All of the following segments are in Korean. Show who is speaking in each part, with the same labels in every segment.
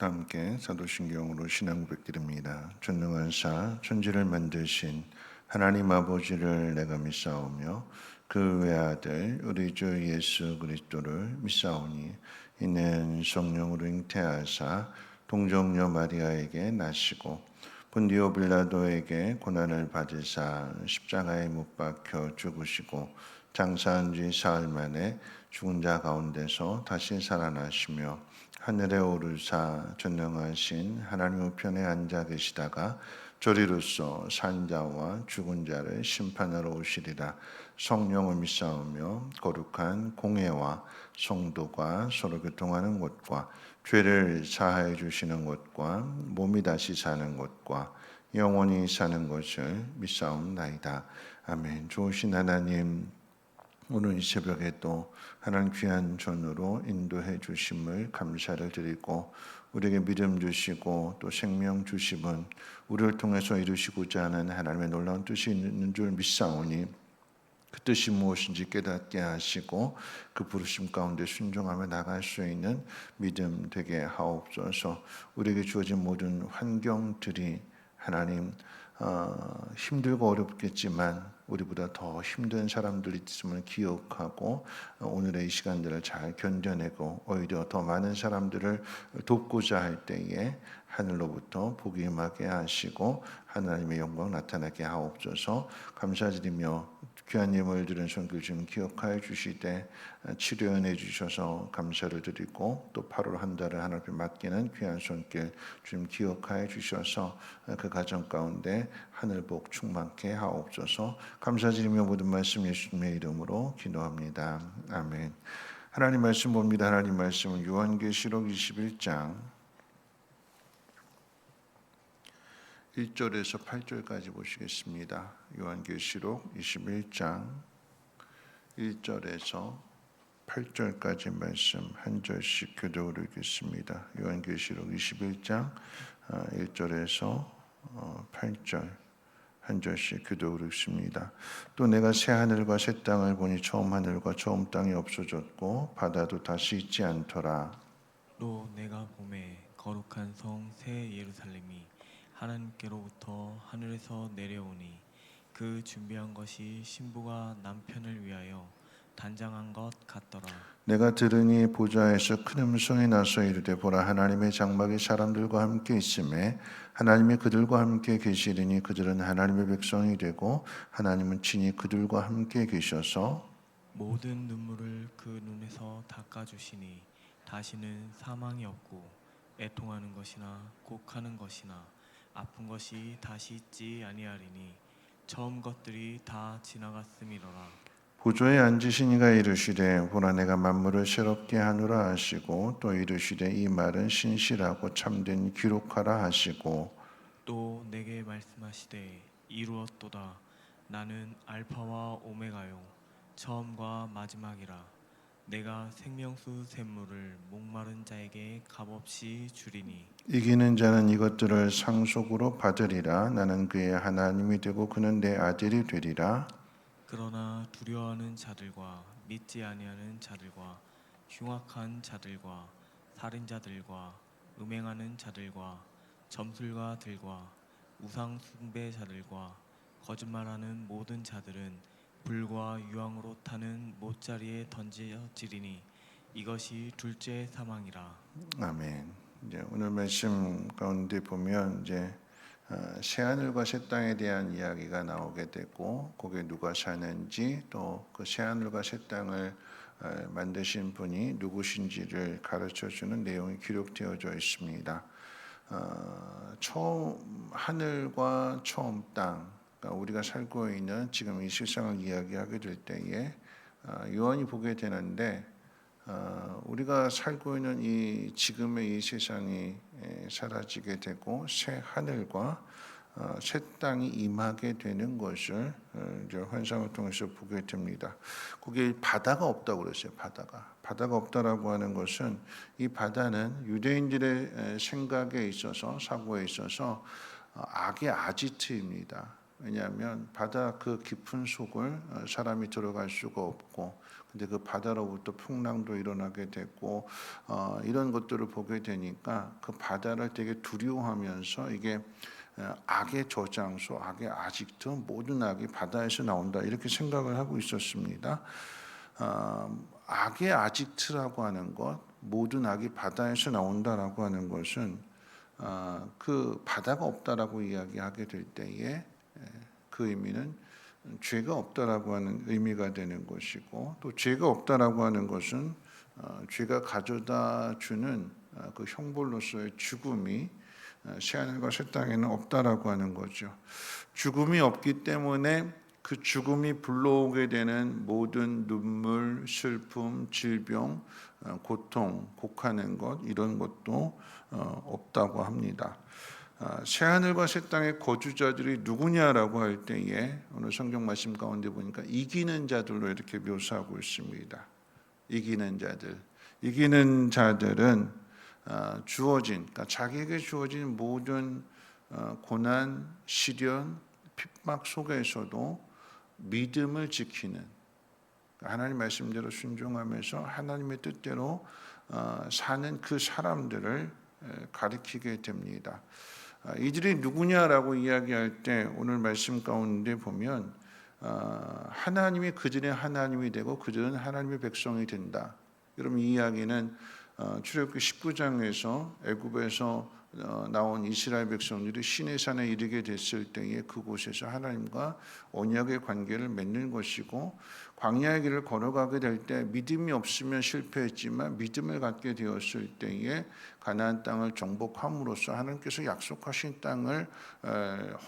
Speaker 1: 다 함께 사도신경으로 신앙 고백드립니다. 전능하사 천지를 만드신 하나님 아버지를 내가 믿사오며 그 외아들 우리 주 예수 그리스도를 믿사오니 이는 성령으로 잉태하사 동정녀 마리아에게 나시고 본디오 빌라도에게 고난을 받으사 십자가에 못 박혀 죽으시고 장사한 지 사흘 만에 죽은 자 가운데서 다시 살아나시며 하늘에 오르사 전능하신 하나님 우편에 앉아 계시다가 저리로서 산자와 죽은 자를 심판하러 오시리라. 성령을 믿사오며 거룩한 공회와 성도가 서로 교통하는 곳과 죄를 사하여 주시는 곳과 몸이 다시 사는 곳과 영원히 사는 것을 믿사옵나이다. 아멘. 좋으신 하나님, 오늘 이 새벽에 또 하나님 귀한 전으로 인도해 주심을 감사를 드리고 우리에게 믿음 주시고 또 생명 주심은 우리를 통해서 이루시고자 하는 하나님의 놀라운 뜻이 있는 줄 믿사오니 그 뜻이 무엇인지 깨닫게 하시고 그 부르심 가운데 순종하며 나갈 수 있는 믿음 되게 하옵소서. 우리에게 주어진 모든 환경들이 하나님 힘들고 어렵겠지만 우리보다 더 힘든 사람들이 있음을 기억하고 오늘의 이 시간들을 잘 견뎌내고 오히려 더 많은 사람들을 돕고자 할 때에 하늘로부터 복이 임하게 하시고 하나님의 영광 나타나게 하옵소서. 감사드리며 귀한 예물 드린 손길 좀 기억하여 주시되 치료해 주셔서 감사를 드리고 또 8월 한 달을 하나님 앞에 맡기는 귀한 손길 좀 기억하여 주셔서 그 가정 가운데 하늘 복 충만케 하옵소서. 감사드리며 모든 말씀 예수님의 이름으로 기도합니다. 아멘. 하나님 말씀 봅니다. 하나님 말씀은 요한계시록 21장 1절에서 8절까지 보시겠습니다. 요한계시록 21장 1절에서 8절까지 말씀 한 절씩 교독으로 읽겠습니다. 요한계시록 21장 1절에서 8절 한 절씩 교독으로 읽습니다. 또 내가 새 하늘과 새 땅을 보니 처음 하늘과 처음 땅이 없어졌고 바다도 다시 있지 않더라.
Speaker 2: 또 내가 보매 거룩한 성 새 예루살렘이 하나님께로부터 하늘에서 내려오니 그 준비한 것이 신부가 남편을 위하여 단장한 것 같더라.
Speaker 1: 내가 들으니 보좌에서 큰 음성이 나서 이르되 보라 하나님의 장막이 사람들과 함께 있음에 하나님이 그들과 함께 계시리니 그들은 하나님의 백성이 되고 하나님은 친히 그들과 함께 계셔서
Speaker 2: 모든 눈물을 그 눈에서 닦아주시니 다시는 사망이 없고 애통하는 것이나 곡하는 것이나 아픈 것이 다시 있지 아니하리니 처음 것들이 다 지나갔음이로라.
Speaker 1: 보좌에 앉으신 이가 이르시되 보라 내가 만물을 새롭게 하노라 하시고 또 이르시되 이 말은 신실하고 참된 기록하라 하시고
Speaker 2: 또 내게 말씀하시되 이루었도다. 나는 알파와 오메가요 처음과 마지막이라. 내가 생명수 샘물을 목마른 자에게 값없이 주리니
Speaker 1: 이기는 자는 이것들을 상속으로 받으리라. 나는 그의 하나님이 되고 그는 내 아들이 되리라.
Speaker 2: 그러나 두려워하는 자들과 믿지 아니하는 자들과 흉악한 자들과 살인자들과 음행하는 자들과 점술가들과 우상 숭배자들과 거짓말하는 모든 자들은 불과 유황으로 타는 못자리에 던져지리니 이것이 둘째 사망이라.
Speaker 1: 아멘. 이제 오늘 말씀 가운데 보면 이제 새 하늘과 새 땅에 대한 이야기가 나오게 되고 거기에 누가 사는지 또 그 새 하늘과 새 땅을 만드신 분이 누구신지를 가르쳐 주는 내용이 기록되어져 있습니다. 처음 하늘과 처음 땅, 그러니까 우리가 살고 있는 지금 이 세상을 이야기하게 될 때에 요한이 보게 되는데 우리가 살고 있는 이 지금의 이 세상이 사라지게 되고 새 하늘과 새 땅이 임하게 되는 것을 이제 환상을 통해서 보게 됩니다. 거기에 바다가 없다고 그랬어요. 바다가 없다라고 하는 것은 이 바다는 유대인들의 생각에 있어서 사고에 있어서 악의 아지트입니다. 왜냐하면 바다 그 깊은 속을 사람이 들어갈 수가 없고, 근데 그 바다로부터 풍랑도 일어나게 되고 이런 것들을 보게 되니까 그 바다를 되게 두려워하면서 이게 악의 저장소, 악의 아직트, 모든 악이 바다에서 나온다 이렇게 생각을 하고 있었습니다. 악의 아직트라고 하는 것, 모든 악이 바다에서 나온다라고 하는 것은 그 바다가 없다라고 이야기하게 될 때에 그 의미는 죄가 없다라고 하는 의미가 되는 것이고, 또 죄가 없다라고 하는 것은 죄가 가져다 주는 그 형벌로서의 죽음이 새하늘과 새 땅에는 없다라고 하는 거죠. 죽음이 없기 때문에 그 죽음이 불러오게 되는 모든 눈물, 슬픔, 질병, 고통, 곡하는 것 이런 것도 없다고 합니다. 새하늘과 새 땅의 거주자들이 누구냐라고 할 때에 오늘 성경 말씀 가운데 보니까 이기는 자들로 이렇게 묘사하고 있습니다. 이기는 자들. 이기는 자들은 주어진, 그러니까 자기에게 주어진 모든 고난, 시련, 핍박 속에서도 믿음을 지키는, 하나님 말씀대로 순종하면서 하나님의 뜻대로 사는 그 사람들을 가리키게 됩니다. 이들이 누구냐라고 이야기할 때 오늘 말씀 가운데 보면 하나님이 그들의 하나님이 되고 그들은 하나님의 백성이 된다. 여러분 이 이야기는 출애굽기 19장에서 애굽에서 나온 이스라엘 백성들이 시내산에 이르게 됐을 때에 그곳에서 하나님과 언약의 관계를 맺는 것이고, 광야의 길을 걸어가게 될 때 믿음이 없으면 실패했지만 믿음을 갖게 되었을 때에 가나안 땅을 정복함으로써 하나님께서 약속하신 땅을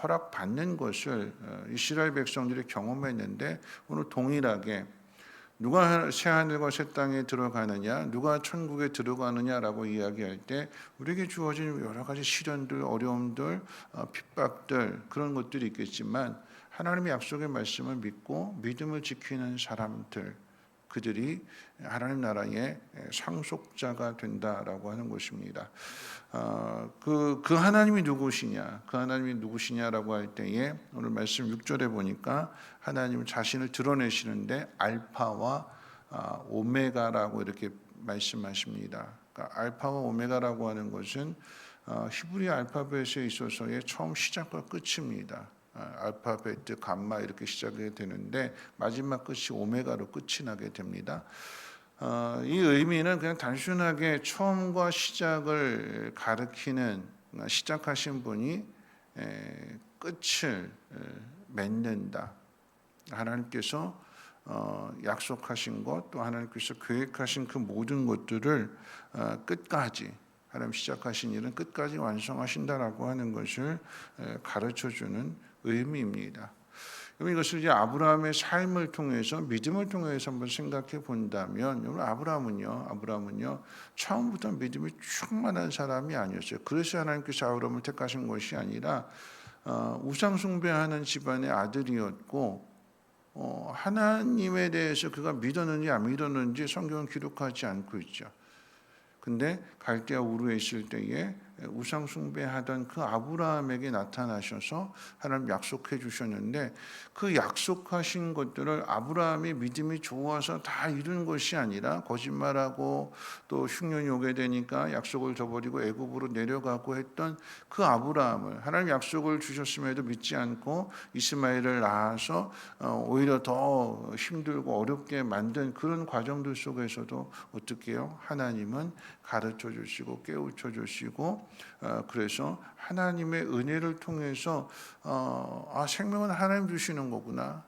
Speaker 1: 허락받는 것을 이스라엘 백성들이 경험했는데, 오늘 동일하게 누가 새하늘과 새 땅에 들어가느냐, 누가 천국에 들어가느냐라고 이야기할 때 우리에게 주어진 여러 가지 시련들, 어려움들, 핍박들 그런 것들이 있겠지만 하나님의 약속의 말씀을 믿고 믿음을 지키는 사람들, 그들이 하나님 나라의 상속자가 된다라고 하는 것입니다. 그 하나님이 누구시냐, 그 하나님이 누구시냐라고 할 때에 오늘 말씀 6절에 보니까 하나님 자신을 드러내시는데 알파와 오메가라고 이렇게 말씀하십니다. 그러니까 알파와 오메가라고 하는 것은 히브리 알파벳에 있어서의 처음 시작과 끝입니다. 알파벳, 감마 이렇게 시작이 되는데 마지막 끝이 오메가로 끝이 나게 됩니다. 이 의미는 그냥 단순하게 처음과 시작을 가리키는, 시작하신 분이 끝을 맺는다. 하나님께서 약속하신 것, 또 하나님께서 계획하신 그 모든 것들을 끝까지, 하나님 시작하신 일은 끝까지 완성하신다라고 하는 것을 가르쳐주는 의미입니다. 그럼 이것을 이제 아브라함의 삶을 통해서, 믿음을 통해서 한번 생각해 본다면, 여러분 아브라함은요 처음부터 믿음이 충만한 사람이 아니었어요. 그래서 하나님께서 아브라함을 택하신 것이 아니라 우상 숭배하는 집안의 아들이었고, 하나님에 대해서 그가 믿었는지 안 믿었는지 성경은 기록하지 않고 있죠. 근데 갈대아 우르에 있을 때에 우상 숭배하던 그 아브라함에게 나타나셔서 하나님 약속해 주셨는데, 그 약속하신 것들을 아브라함이 믿음이 좋아서 다 이룬 것이 아니라 거짓말하고 또 흉년이 오게 되니까 약속을 저버리고 애굽으로 내려가고 했던 그 아브라함을 하나님 약속을 주셨음에도 믿지 않고 이스마엘을 낳아서 오히려 더 힘들고 어렵게 만든 그런 과정들 속에서도 어떻게 해요? 하나님은 가르쳐 주시고 깨우쳐 주시고, 그래서 하나님의 은혜를 통해서 생명은 하나님 주시는 거구나,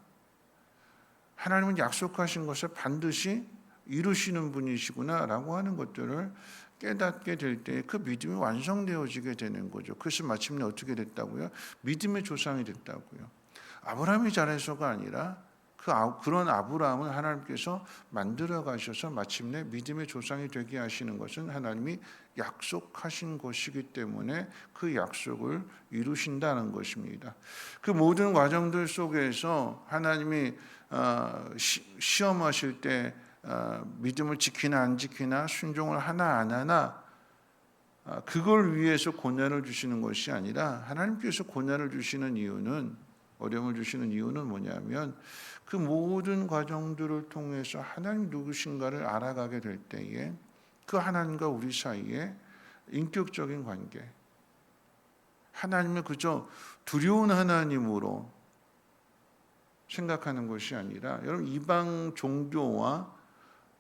Speaker 1: 하나님은 약속하신 것을 반드시 이루시는 분이시구나 라고 하는 것들을 깨닫게 될 때 그 믿음이 완성되어지게 되는 거죠. 그래서 마침내 어떻게 됐다고요? 믿음의 조상이 됐다고요. 아브라함이 잘해서가 아니라 그런 아브라함을 하나님께서 만들어 가셔서 마침내 믿음의 조상이 되게 하시는 것은 하나님이 약속하신 것이기 때문에 그 약속을 이루신다는 것입니다. 그 모든 과정들 속에서 하나님이 시험하실 때 믿음을 지키나 안 지키나, 순종을 하나 안 하나, 그걸 위해서 고난을 주시는 것이 아니라, 하나님께서 고난을 주시는 이유는 어려움을 주시는 이유는 뭐냐면 그 모든 과정들을 통해서 하나님 누구신가를 알아가게 될 때에 그 하나님과 우리 사이에 인격적인 관계, 하나님을 그저 두려운 하나님으로 생각하는 것이 아니라, 여러분 이방 종교와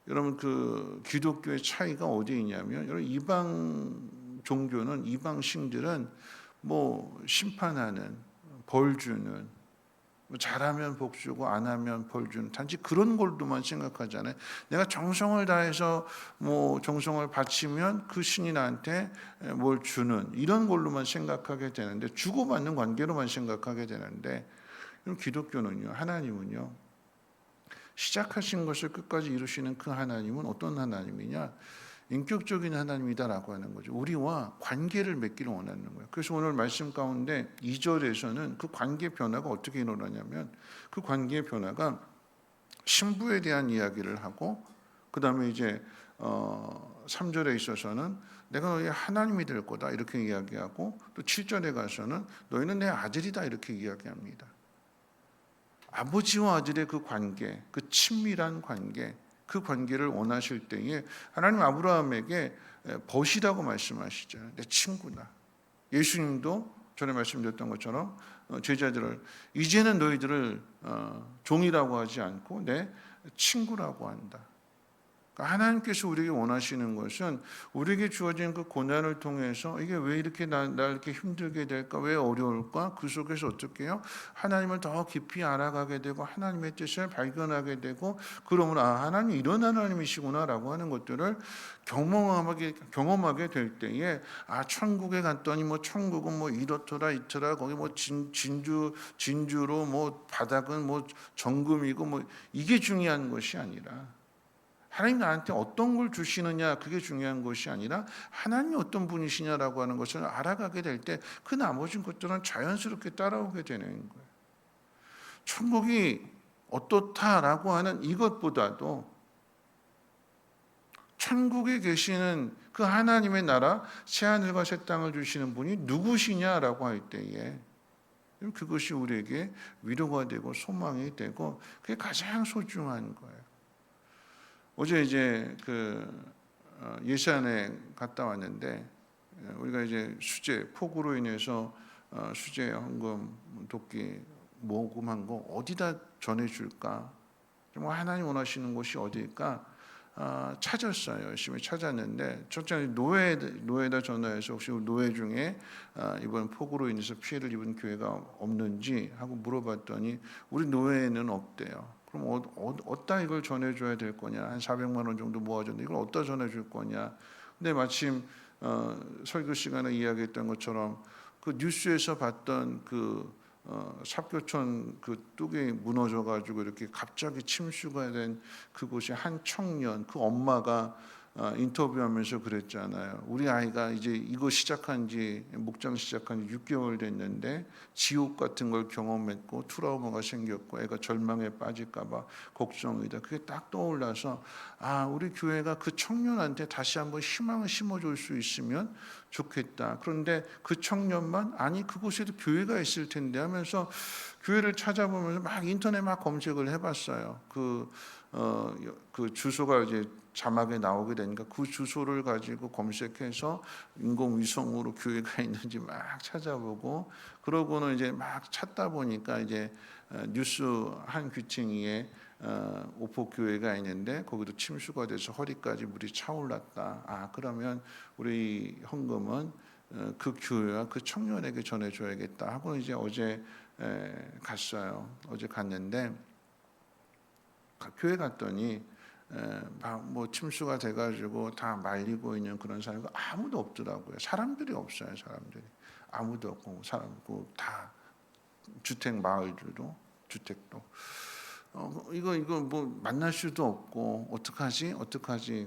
Speaker 1: 여러분 그 기독교의 차이가 어디에 있냐면, 여러분 이방 종교는, 이방 신들은 뭐 심판하는, 벌 주는, 뭐 잘하면 복 주고 안 하면 벌 주는, 단지 그런 걸로만 생각하잖아요. 내가 정성을 다해서 뭐 정성을 바치면 그 신이 나한테 뭘 주는, 이런 걸로만 생각하게 되는데, 주고받는 관계로만 생각하게 되는데, 그럼 기독교는요, 하나님은요, 시작하신 것을 끝까지 이루시는 그 하나님은 어떤 하나님이냐? 인격적인 하나님이다라고 하는 거죠. 우리와 관계를 맺기를 원하는 거예요. 그래서 오늘 말씀 가운데 2절에서는 그 관계 변화가 어떻게 일어나냐면, 그 관계의 변화가 신부에 대한 이야기를 하고, 그 다음에 이제 3절에 있어서는 내가 너희의 하나님이 될 거다 이렇게 이야기하고, 또 7절에 가서는 너희는 내 아들이다 이렇게 이야기합니다. 아버지와 아들의 그 관계, 그 친밀한 관계, 그 관계를 원하실 때에 하나님 아브라함에게 벗이라고 말씀하시죠. 내 친구다. 예수님도 전에 말씀드렸던 것처럼 제자들을 이제는 너희들을 종이라고 하지 않고 내 친구라고 한다. 하나님께서 우리에게 원하시는 것은, 우리에게 주어진 그 고난을 통해서 이게 왜 이렇게 날 이렇게 힘들게 될까, 왜 어려울까, 그 속에서 어떻게 해요? 하나님을 더 깊이 알아가게 되고 하나님의 뜻을 발견하게 되고, 그러므로 하나님 이런 하나님이시구나라고 하는 것들을 경험하게 될 때에, 천국에 갔더니 뭐 천국은 뭐 이렇더라 이더라, 거기 뭐 진주로 뭐 바닥은 뭐 정금이고, 뭐 이게 중요한 것이 아니라, 하나님 나한테 어떤 걸 주시느냐, 그게 중요한 것이 아니라 하나님이 어떤 분이시냐라고 하는 것을 알아가게 될 때 그 나머진 것들은 자연스럽게 따라오게 되는 거예요. 천국이 어떻다라고 하는 이것보다도 천국에 계시는 그 하나님의 나라, 새하늘과 새 땅을 주시는 분이 누구시냐라고 할 때에 그것이 우리에게 위로가 되고 소망이 되고, 그게 가장 소중한 거예요. 어제 이제 예산에 갔다 왔는데, 우리가 이제 폭우로 인해서 수재 헌금 돕기 모금한 거 어디다 전해줄까? 정말 하나님 원하시는 곳이 어디일까? 찾았어요. 열심히 찾았는데, 첫째 노회에다 전화해서 혹시 노회 중에 이번 폭우로 인해서 피해를 입은 교회가 없는지 하고 물어봤더니 우리 노회에는 없대요. 그럼 어디다 이걸 전해줘야 될 거냐? 한 400만 원 정도 모아줬는데 이걸 어디다 전해줄 거냐? 근데 마침 설교 시간에 이야기했던 것처럼 그 뉴스에서 봤던 삽교촌 그 뚝이 무너져가지고 이렇게 갑자기 침수가 된 그곳의 한 청년, 그 엄마가 인터뷰하면서 그랬잖아요. 우리 아이가 이제 이거 목장 시작한 지 6개월 됐는데 지옥 같은 걸 경험했고 트라우마가 생겼고 애가 절망에 빠질까봐 걱정이다. 그게 딱 떠올라서 우리 교회가 그 청년한테 다시 한번 희망을 심어줄 수 있으면 좋겠다. 그런데 그 청년만, 아니 그곳에도 교회가 있을 텐데 하면서 교회를 찾아보면서 막 인터넷 막 검색을 해봤어요. 그 주소가 이제 자막에 나오게 되니까 그 주소를 가지고 검색해서 인공위성으로 교회가 있는지 막 찾아보고, 그러고는 이제 막 찾다 보니까 이제 뉴스 한 귀퉁이에 오포교회가 있는데 거기도 침수가 돼서 허리까지 물이 차올랐다. 그러면 우리 헌금은 그 교회와 그 청년에게 전해줘야겠다 하고 이제 어제 갔어요. 어제 갔는데 교회 갔더니 뭐 침수가 돼가지고 다 말리고 있는 그런 사람이 아무도 없더라고요. 사람들이 없어요. 사람들이 아무도 없고, 다 주택 마을들도 주택도 이거 뭐 만날 수도 없고 어떡하지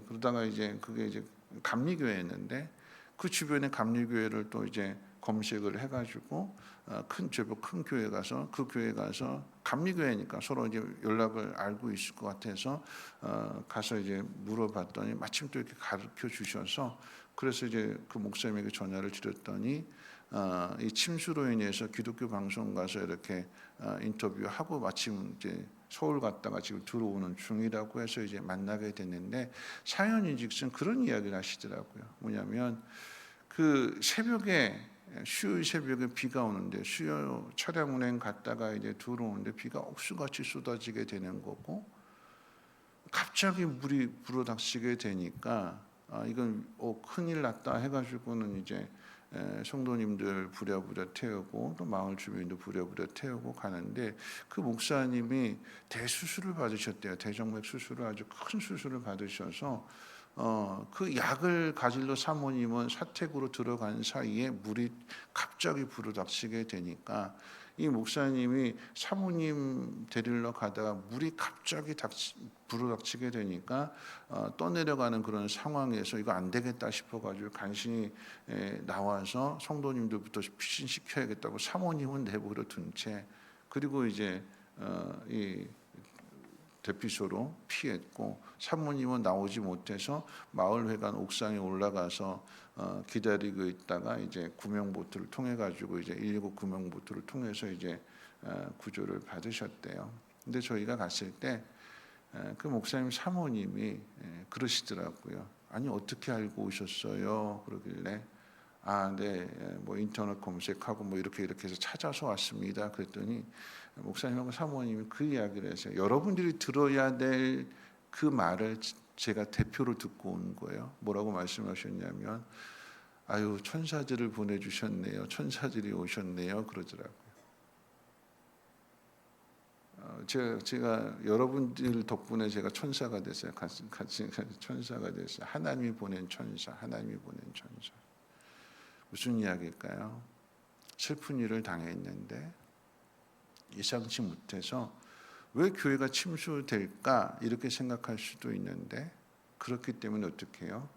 Speaker 1: 그러다가 이제 그게 이제 감리교회였는데, 그 주변에 감리교회를 또 이제 검색을 해가지고 제법 큰 교회 가서, 그 교회 가서 감리교회니까 서로 이제 연락을 알고 있을 것 같아서 가서 이제 물어봤더니 마침 또 이렇게 가르쳐 주셔서, 그래서 이제 그 목사님에게 전화를 드렸더니 이 침수로 인해서 기독교 방송 가서 이렇게 인터뷰하고 마침 이제 서울 갔다가 지금 들어오는 중이라고 해서 이제 만나게 됐는데 사연인즉슨 그런 이야기를 하시더라고요. 뭐냐면 그 새벽에 수요일 새벽에 비가 오는데 수요 차량 운행 갔다가 이제 들어오는데 비가 억수같이 쏟아지게 되는 거고 갑자기 물이 불어닥치게 되니까 이건 큰일 났다 해가지고는 이제 성도님들 부랴부랴 태우고 또 마을 주민도 부랴부랴 태우고 가는데 그 목사님이 대수술을 받으셨대요. 대정맥 수술을 아주 큰 수술을 받으셔서 그 약을 가질러 사모님은 사택으로 들어간 사이에 물이 갑자기 불어닥치게 되니까 이 목사님이 사모님 데리러 가다가 물이 갑자기 불어닥치게 되니까 떠내려가는 그런 상황에서 이거 안 되겠다 싶어가지고 간신히 나와서 성도님들부터 피신시켜야겠다고 사모님은 내버려 둔 채 그리고 이제 이 대피소로 피했고 사모님은 나오지 못해서 마을회관 옥상에 올라가서 기다리고 있다가 이제 구명보트를 통해 가지고 이제 119 구명보트를 통해서 이제 구조를 받으셨대요. 근데 저희가 갔을 때 그 목사님 사모님이 그러시더라고요. 아니 어떻게 알고 오셨어요? 그러길래 네, 뭐 인터넷 검색하고 뭐 이렇게 해서 찾아서 왔습니다. 그랬더니 목사님하고 사모님이 그 이야기를 해서 여러분들이 들어야 될 그 말을 제가 대표로 듣고 온 거예요. 뭐라고 말씀하셨냐면 아유 천사들을 보내주셨네요. 천사들이 오셨네요. 그러더라고요. 제가 여러분들 덕분에 제가 천사가 됐어요. 같이 천사가 됐어요. 하나님이 보낸 천사, 하나님이 보낸 천사. 무슨 이야기일까요? 슬픈 일을 당했는데 예상치 못해서 왜 교회가 침수될까 이렇게 생각할 수도 있는데 그렇기 때문에 어떻게 해요?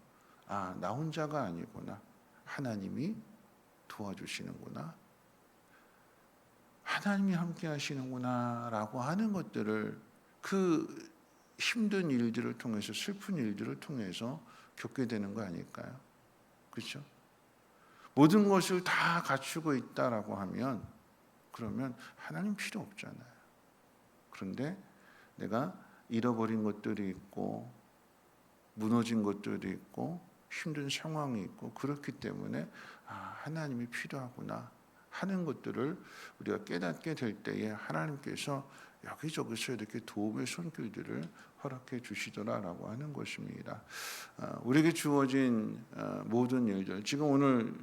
Speaker 1: 나 혼자가 아니구나. 하나님이 도와주시는구나. 하나님이 함께 하시는구나 라고 하는 것들을 그 힘든 일들을 통해서 슬픈 일들을 통해서 겪게 되는 거 아닐까요? 그렇죠? 모든 것을 다 갖추고 있다라고 하면 그러면 하나님 필요 없잖아요. 그런데 내가 잃어버린 것들이 있고 무너진 것들이 있고 힘든 상황이 있고 그렇기 때문에 하나님이 필요하구나 하는 것들을 우리가 깨닫게 될 때에 하나님께서 여기저기서 이렇게 도움의 손길들을 허락해 주시더라라고 하는 것입니다. 우리에게 주어진 모든 일들 지금 오늘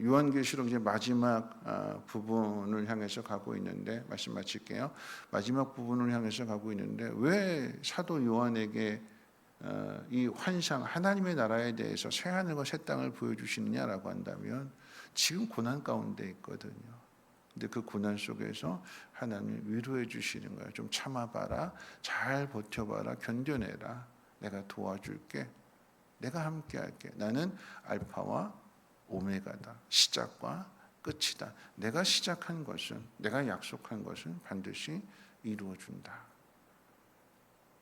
Speaker 1: 요한계시록 이제 마지막 부분을 향해서 가고 있는데 말씀 마칠게요. 마지막 부분을 향해서 가고 있는데 왜 사도 요한에게 이 환상 하나님의 나라에 대해서 새 하늘과 새 땅을 보여주시느냐라고 한다면 지금 고난 가운데 있거든요. 근데 그 고난 속에서 하나님 위로해 주시는 거예요. 좀 참아봐라, 잘 버텨봐라, 견뎌내라. 내가 도와줄게. 내가 함께할게. 나는 알파와 오메가다. 시작과 끝이다. 내가 시작한 것은, 내가 약속한 것은 반드시 이루어준다.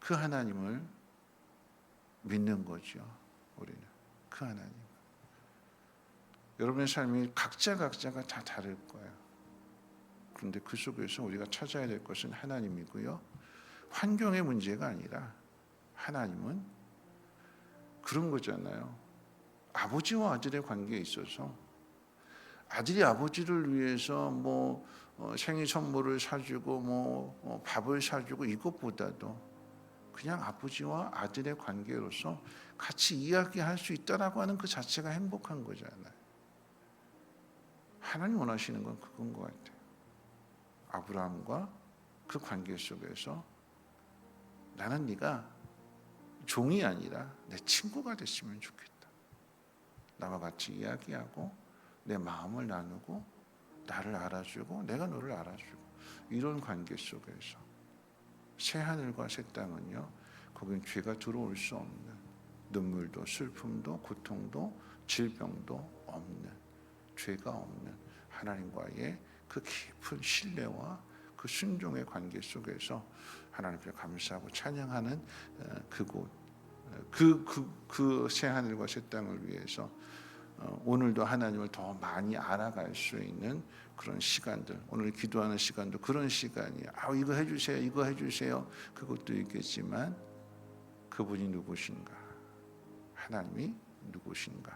Speaker 1: 그 하나님을 믿는 거죠. 우리는 그 하나님. 여러분의 삶이 각자가 다 다를 거예요. 그런데 그 속에서 우리가 찾아야 될 것은 하나님이고요. 환경의 문제가 아니라 하나님은 그런 거잖아요. 아버지와 아들의 관계에 있어서 아들이 아버지를 위해서 뭐 생일 선물을 사주고 뭐 밥을 사주고 이것보다도 그냥 아버지와 아들의 관계로서 같이 이야기할 수 있다라고 하는 그 자체가 행복한 거잖아요. 하나님 원하시는 건 그건 것 같아요. 아브라함과 그 관계 속에서 나는 네가 종이 아니라 내 친구가 됐으면 좋겠다. 나와 같이 이야기하고 내 마음을 나누고 나를 알아주고 내가 너를 알아주고 이런 관계 속에서 새 하늘과 새 땅은요, 거긴 죄가 들어올 수 없는 눈물도 슬픔도 고통도 질병도 없는 죄가 없는 하나님과의 그 깊은 신뢰와 그 순종의 관계 속에서 하나님께 감사하고 찬양하는 그곳 그 새 하늘과 새 땅을 위해서 오늘도 하나님을 더 많이 알아갈 수 있는 그런 시간들, 오늘 기도하는 시간도 그런 시간이에요. 이거 해주세요, 이거 해주세요. 그것도 있겠지만 그분이 누구신가, 하나님이 누구신가.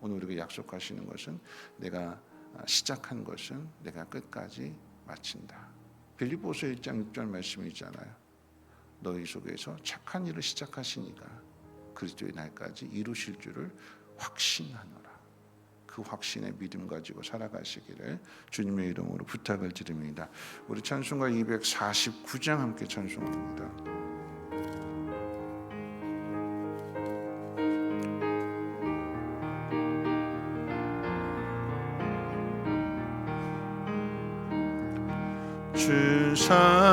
Speaker 1: 오늘 우리가 약속하시는 것은 내가 시작한 것은 내가 끝까지 마친다. 빌립보서 1장 6절 말씀이 있잖아요. 너희 속에서 착한 일을 시작하시니까 그리스도의 날까지 이루실 줄을 확신하노라. 그 확신의 믿음 가지고 살아가시기를 주님의 이름으로 부탁을 드립니다. 우리 찬송가 249장 함께 찬송합니다. 주 사랑하는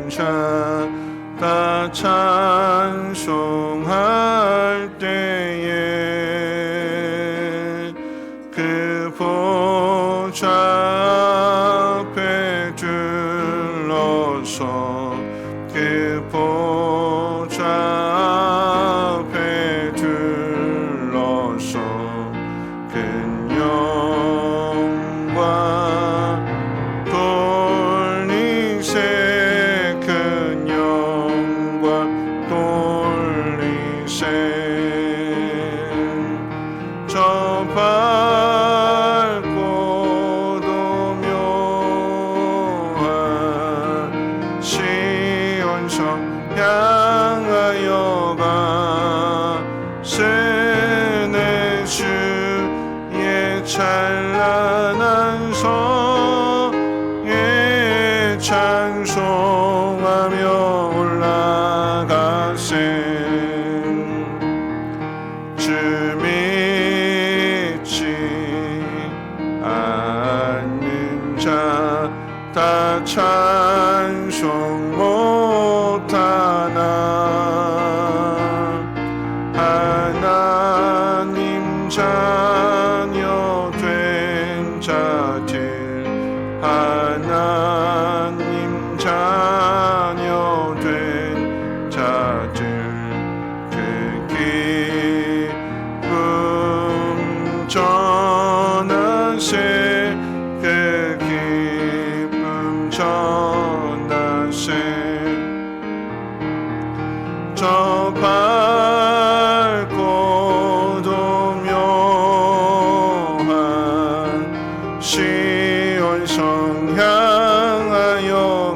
Speaker 1: 자 다 찬송할 때에 그 보좌 앞에 들러서 그 보좌 앞에 들러서 저 밝고도 묘한 시온성 향하여 가세네. 주의 찬란한 성에 찬송하며 올라가세. 주 믿지 않는 자 다 찬송 못하나. 하나님 자녀 된 자들, 하나님 자녀 된 자들, 그 기쁨 전하세. 그 기쁨 전하세. 저 밝고도 묘한 시온성 향하여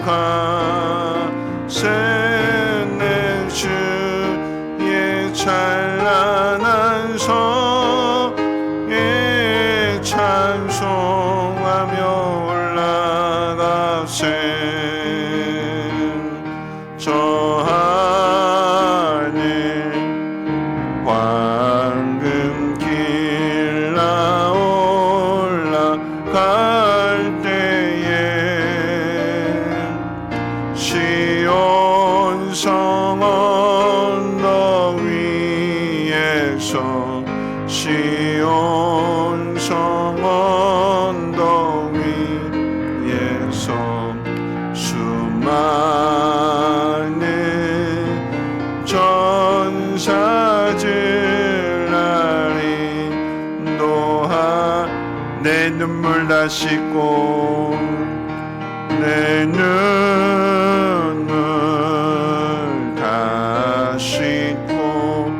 Speaker 1: 가세네. 주의 찬란한 성에 찬송하며 올라가세. 저 하늘 황금길 올라갈 때에 시온성 언덕 위에서, 시온성 언덕 위에서 수많은 전사들 나를 인도하. 내 눈물 다 씻고 내 눈물 다 씻고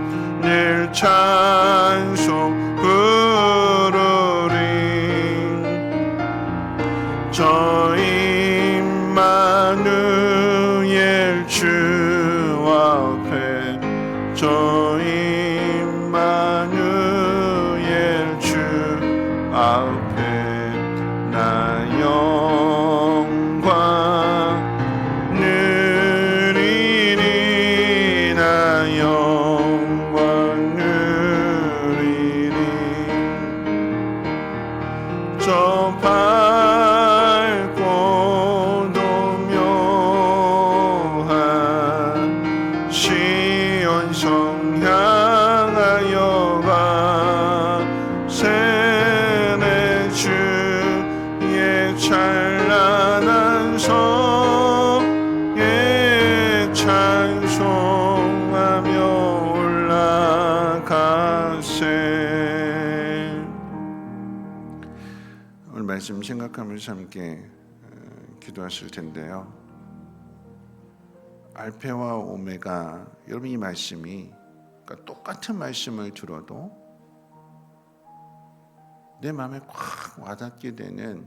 Speaker 1: 늘 찬송 부르리. 저 임마누엘 주 앞에, 저 임마누엘 주 앞에 나 영광 누리리. 나 영광 누리리. 저 밝고도 묘한 시온성 향하여 가세네. 주의 찬란한 성에 찬송하며 말씀 생각하면서 함께 기도하실 텐데요. 알파와 오메가, 여러분 이 말씀이 그러니까 똑같은 말씀을 들어도 내 마음에 꽉 와닿게 되는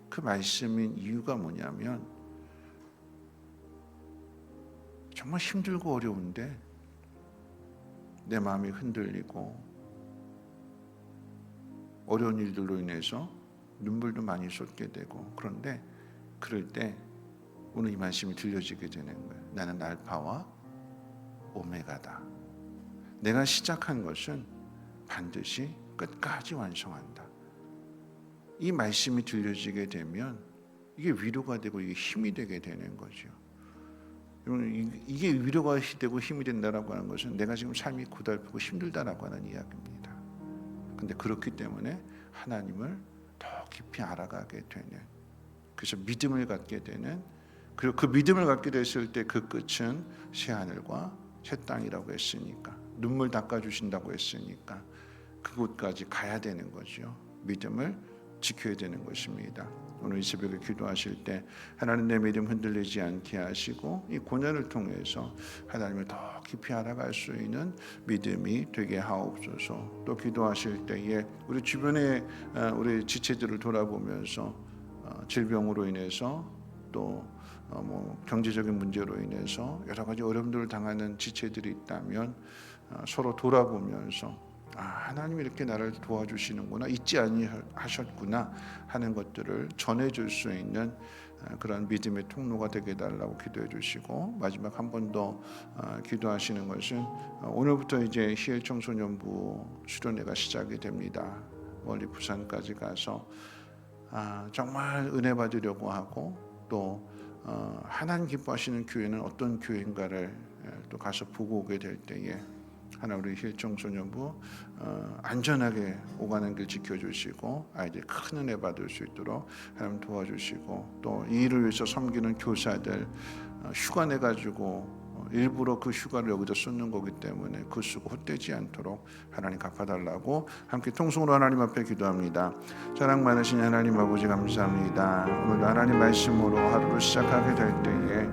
Speaker 1: 그 말씀인 이유가 뭐냐면 정말 힘들고 어려운데 내 마음이 흔들리고 어려운 일들로 인해서 눈물도 많이 쏟게 되고, 그런데 그럴 때 오늘 이 말씀이 들려지게 되는 거예요. 나는 알파와 오메가다. 내가 시작한 것은 반드시 끝까지 완성한다. 이 말씀이 들려지게 되면 이게 위로가 되고 이게 힘이 되게 되는 거죠. 이게 위로가 되고 힘이 된다라고 하는 것은 내가 지금 삶이 고달프고 힘들다라고 하는 이야기입니다. 근데 그렇기 때문에 하나님을 더 깊이 알아가게 되는, 그래서 믿음을 갖게 되는, 그리고 그 믿음을 갖게 됐을 때 그 끝은 새 하늘과 새 땅이라고 했으니까, 눈물 닦아주신다고 했으니까 그곳까지 가야 되는 거죠. 믿음을 지켜야 되는 것입니다. 오늘 이 새벽에 기도하실 때 하나님 내 믿음 흔들리지 않게 하시고 이 고난을 통해서 하나님을 더 깊이 알아갈 수 있는 믿음이 되게 하옵소서. 또 기도하실 때에 우리 주변에 우리 지체들을 돌아보면서 질병으로 인해서 또 경제적인 문제로 인해서 여러 가지 어려움들을 당하는 지체들이 있다면 서로 돌아보면서 하나님이 이렇게 나를 도와주시는구나, 잊지 아니하셨구나 하는 것들을 전해줄 수 있는 그런 믿음의 통로가 되게 해달라고 기도해 주시고, 마지막 한 번 더 기도하시는 것은 오늘부터 이제 희엘 청소년부 수련회가 시작이 됩니다. 멀리 부산까지 가서 정말 은혜 받으려고 하고, 또 하나님 기뻐하시는 교회는 어떤 교회인가를 또 가서 보고 오게 될 때에 하나 우리 힐청소년부 안전하게 오가는 길 지켜주시고 아이들 큰 은혜 받을 수 있도록 하나님 도와주시고, 또 이 일을 위해서 섬기는 교사들 휴가 내가지고 일부러 그 휴가를 여기다 쏟는 거기 때문에 그 수고 헛되지 않도록 하나님 갚아달라고 함께 통성으로 하나님 앞에 기도합니다. 사랑 많으신 하나님 아버지 감사합니다. 오늘도 하나님 말씀으로 하루를 시작하게 될 때에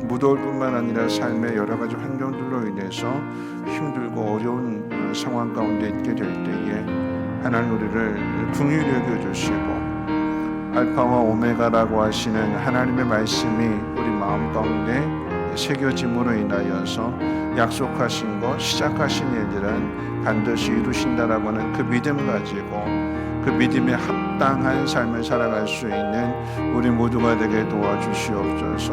Speaker 1: 무더울 뿐만 아니라 삶의 여러 가지 환경들로 인해서 힘들고 어려운 상황 가운데 있게 될 때에 하나님 우리를 긍휼히 여겨주시고 알파와 오메가라고 하시는 하나님의 말씀이 우리 마음 가운데 새겨짐으로 인하여서 약속하신 것, 시작하신 일들은 반드시 이루신다라고 하는 그 믿음 가지고 그 믿음에 합당한 삶을 살아갈 수 있는 우리 모두가 되게 도와주시옵소서.